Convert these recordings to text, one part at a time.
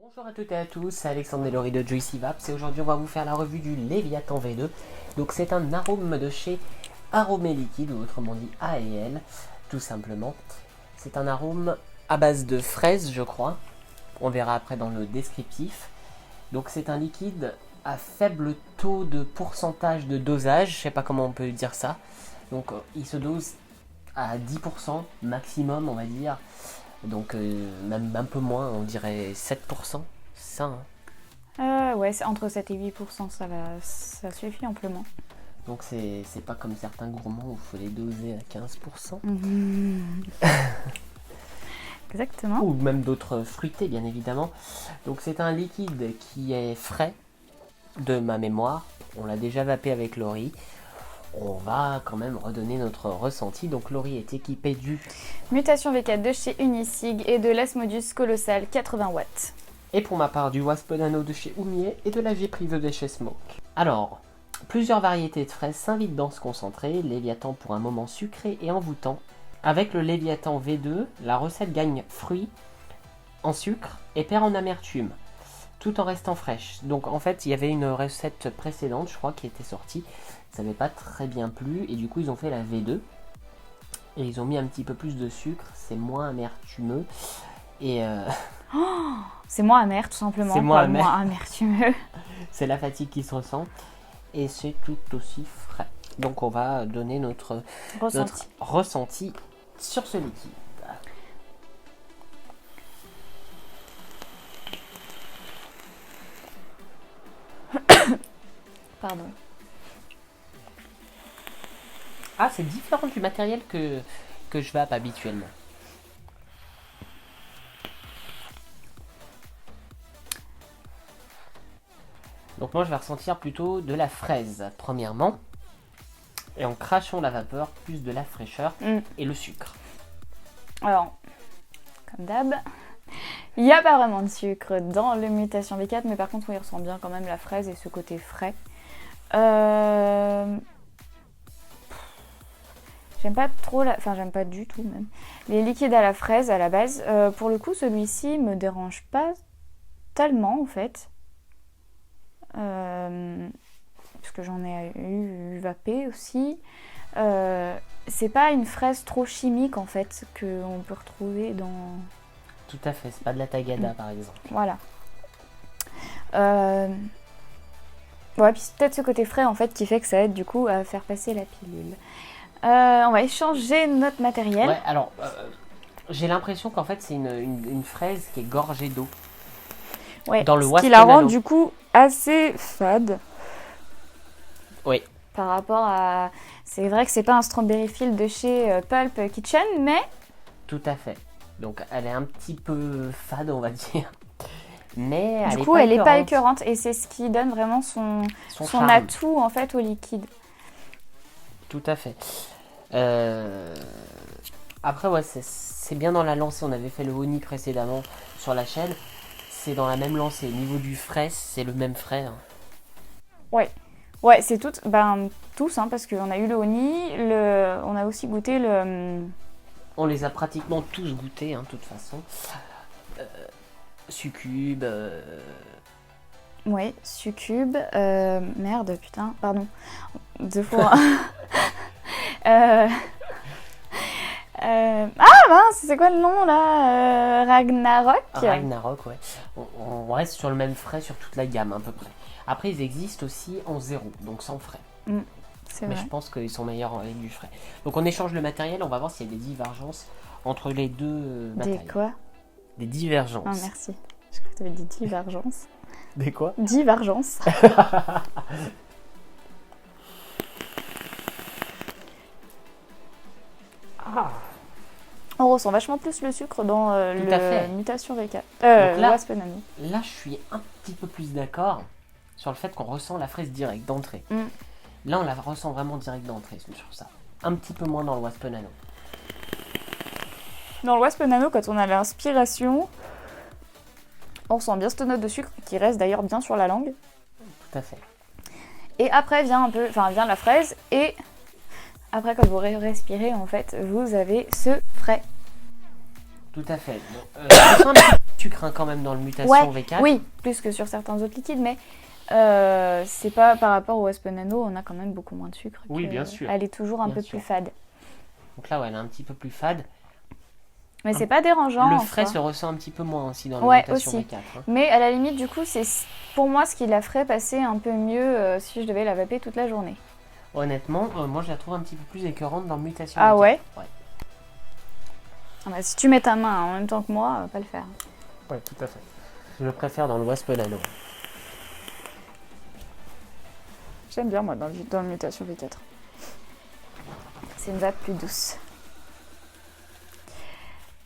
Bonjour à toutes et à tous, c'est Alexandre et Laurie de Juicy Vaps et aujourd'hui on va vous faire la revue du Léviathan V2. Donc c'est un arôme de chez Aromé Liquide, ou autrement dit A&L, tout simplement. C'est un arôme à base de fraise, je crois. On verra après dans le descriptif. Donc c'est un liquide à faible taux de pourcentage de dosage, je sais pas comment on peut dire ça. Donc il se dose à 10% maximum, on va dire. Donc même un peu moins, on dirait 7%, c'est ça hein. Ouais, c'est entre 7 et 8%, ça suffit amplement. Donc c'est pas comme certains gourmands où il faut les doser à 15%. Exactement. Ou même d'autres fruités, bien évidemment. Donc c'est un liquide qui est frais, de ma mémoire. On l'a déjà vapé avec Laurie. On va quand même redonner notre ressenti. Donc Laurie est équipée du Mutation V4 de chez Unisig et de l'Asmodus Colossal 80 watts. Et pour ma part du Wasp Nano de chez Oumier et de la Vie Privée de chez Smoke. Alors, plusieurs variétés de fraises s'invitent dans ce concentré. Léviathan pour un moment sucré et envoûtant. Avec le Léviathan V2, la recette gagne fruit en sucre et perd en amertume, tout en restant fraîche. Donc en fait, il y avait une recette précédente, je crois, qui était sortie. Ça n'avait pas très bien plu et du coup, ils ont fait la V2. Et ils ont mis un petit peu plus de sucre, c'est moins amertumeux. Et C'est moins amer, tout simplement. C'est moins pas amer. moins amertumeux. c'est la fatigue qui se ressent. Et c'est tout aussi frais. Donc on va donner notre ressenti sur ce liquide. Pardon. Ah, c'est différent du matériel que je vape habituellement. Donc moi je vais ressentir plutôt de la fraise, premièrement. Et en crachant la vapeur, plus de la fraîcheur et le sucre. Alors, comme d'hab, il n'y a pas vraiment de sucre dans le Mutation V4, mais par contre, oui, il ressent bien quand même la fraise et ce côté frais. J'aime pas trop, enfin j'aime pas du tout même, les liquides à la fraise à la base. Pour le coup, celui-ci me dérange pas tellement en fait. Parce que j'en ai eu vapé aussi. C'est pas une fraise trop chimique en fait qu'on peut retrouver dans... Tout à fait, c'est pas de la tagada par exemple. Voilà. Ouais, puis c'est peut-être ce côté frais en fait qui fait que ça aide du coup à faire passer la pilule. On va échanger notre matériel. Ouais, alors j'ai l'impression qu'en fait c'est une fraise qui est gorgée d'eau. Ouais, dans le ce Wasp qui la rend Nano. du coup assez fade. Oui. Par rapport à... C'est vrai que c'est pas un strawberry field de chez Pulp Kitchen, mais... Tout à fait. Donc elle est un petit peu fade, on va dire. Mais du coup, elle est pas écœurante et c'est ce qui donne vraiment son charme. atout en fait au liquide. Tout à fait. Après, ouais, c'est bien dans la lancée. On avait fait le Honey précédemment sur la chaîne. C'est dans la même lancée. Au niveau du frais, c'est le même frais. Hein. Ouais. Ouais, c'est tout, tous, hein, parce qu'on a eu le honey, on a aussi goûté le... On les a pratiquement tous goûtés, hein, de toute façon. Succube. Ouais, succube. Merde, putain, pardon. Deux fois. Ah mince, c'est quoi le nom là? Ragnarok. Ragnarok, ouais. On reste sur le même frais sur toute la gamme, à peu près. Après, ils existent aussi en zéro, donc sans frais. C'est Mais vrai. je pense qu'ils sont meilleurs avec du frais. Donc on échange le matériel, on va voir s'il y a des divergences entre les deux matériels. Des quoi? Des divergences. Ah merci. Je crois que tu avais dit divergence. Des quoi? Divergence. On ressent vachement plus le sucre dans le Mutation V4. Là, Wasp Nano. Là, je suis un petit peu plus d'accord sur le fait qu'on ressent la fraise directe d'entrée. Là, on la ressent vraiment direct d'entrée sur ça. Un petit peu moins dans le Wasp Nano. Dans le Wasp Nano, quand on a l'inspiration, on ressent bien cette note de sucre qui reste d'ailleurs bien sur la langue. Tout à fait. Et après vient vient la fraise et après quand vous respirez en fait, vous avez ce frais. Tout à fait. Bon, sucre hein, quand même dans le mutation Ouais, V4. oui, plus que sur certains autres liquides, mais c'est pas par rapport au Whisper Nano, on a quand même beaucoup moins de sucre. Oui, bien sûr. Elle est toujours un Bien peu sûr. plus fade. Donc là, ouais, elle est un petit peu plus fade. Mais c'est pas dérangeant. Le en frais soi. se ressent un petit peu moins aussi dans la Ouais, mutation aussi. V4. hein. Mais à la limite, du coup, c'est pour moi ce qui la ferait passer un peu mieux si je devais la vaper toute la journée. Honnêtement, moi je la trouve un petit peu plus écœurante dans mutation Ah V4. ouais Ouais, Ah bah, si tu mets ta main en même temps que moi, pas le faire. ouais, tout à fait. Je préfère dans le Wasp Nano. J'aime bien moi dans le mutation V4. C'est une vape plus douce.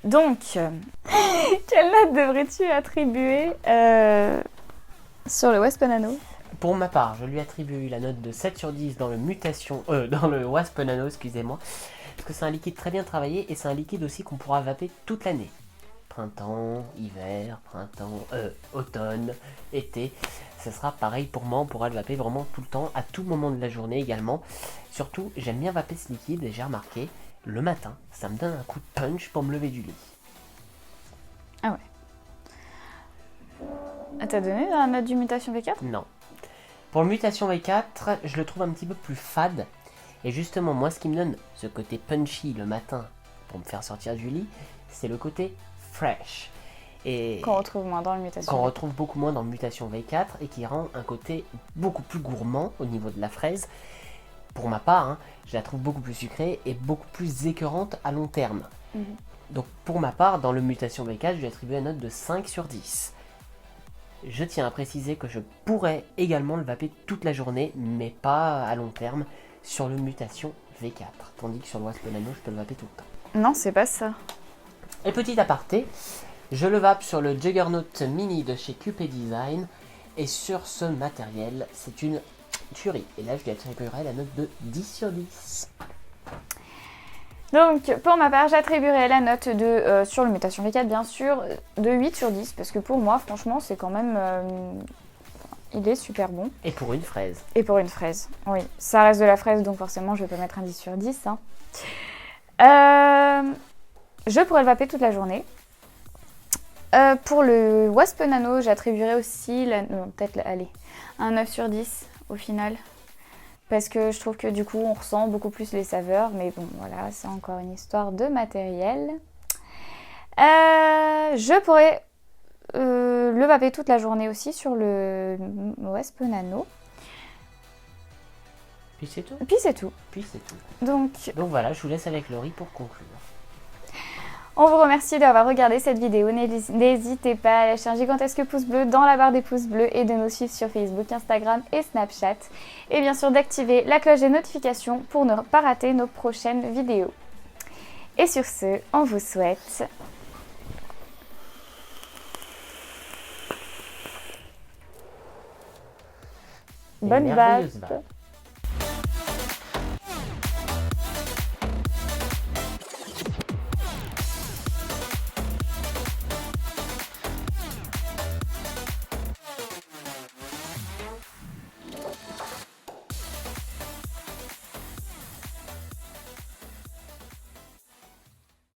Donc, quelle note devrais-tu attribuer sur le Whisper Nano? Pour ma part, je lui attribue la note de 7 sur 10 dans le dans le Wasp Nano, excusez-moi. Parce que c'est un liquide très bien travaillé et c'est un liquide aussi qu'on pourra vaper toute l'année. Printemps, hiver, automne, été. Ce sera pareil pour moi, on pourra le vaper vraiment tout le temps, à tout moment de la journée également. Surtout, j'aime bien vaper ce liquide et j'ai remarqué, le matin, ça me donne un coup de punch pour me lever du lit. Ah ouais. Ah, t'as donné la note du mutation V4? Non. Pour le mutation V4, je le trouve un petit peu plus fade. Et justement, moi, ce qui me donne ce côté punchy le matin pour me faire sortir du lit, c'est le côté fresh. Et Qu'on retrouve moins dans le mutation. qu'on retrouve beaucoup moins dans le mutation V4 et qui rend un côté beaucoup plus gourmand au niveau de la fraise. Pour ma part, hein, je la trouve beaucoup plus sucrée et beaucoup plus écœurante à long terme. Mhm. Donc pour ma part, dans le mutation V4, je lui attribue une note de 5 sur 10. Je tiens à préciser que je pourrais également le vaper toute la journée, mais pas à long terme, sur le mutation V4. Tandis que sur le Wasp Nano, je peux le vaper tout le temps. Non, c'est pas ça. Et petit aparté, je le vape sur le Juggernaut Mini de chez QP Design. Et sur ce matériel, c'est une tuerie. Et là, je lui attribuerai la note de 10 sur 10. Donc, pour ma part, j'attribuerai la note de, sur le mutation V4, bien sûr, de 8 sur 10. Parce que pour moi, franchement, c'est quand même... il est super bon. Et pour une fraise. Et pour une fraise, oui. Ça reste de la fraise, donc forcément, je vais pas mettre un 10 sur 10. Hein. Je pourrais le vaper toute la journée. Pour le Wasp Nano, j'attribuerai aussi, allez, un 9 sur 10 au final. Parce que je trouve que du coup, on ressent beaucoup plus les saveurs. Mais bon, voilà, c'est encore une histoire de matériel. Je pourrais le vaper toute la journée aussi sur le Wasp Nano. Puis c'est tout. Puis c'est tout. Puis c'est tout. Donc voilà, je vous laisse avec Laurie pour conclure. on vous remercie d'avoir regardé cette vidéo. N'hésitez pas à lâcher un gigantesque pouce bleu dans la barre des pouces bleus et de nous suivre sur Facebook, Instagram et Snapchat. Et bien sûr d'activer la cloche des notifications pour ne pas rater nos prochaines vidéos. Et sur ce, on vous souhaite bonne merveilleuse vape. vape.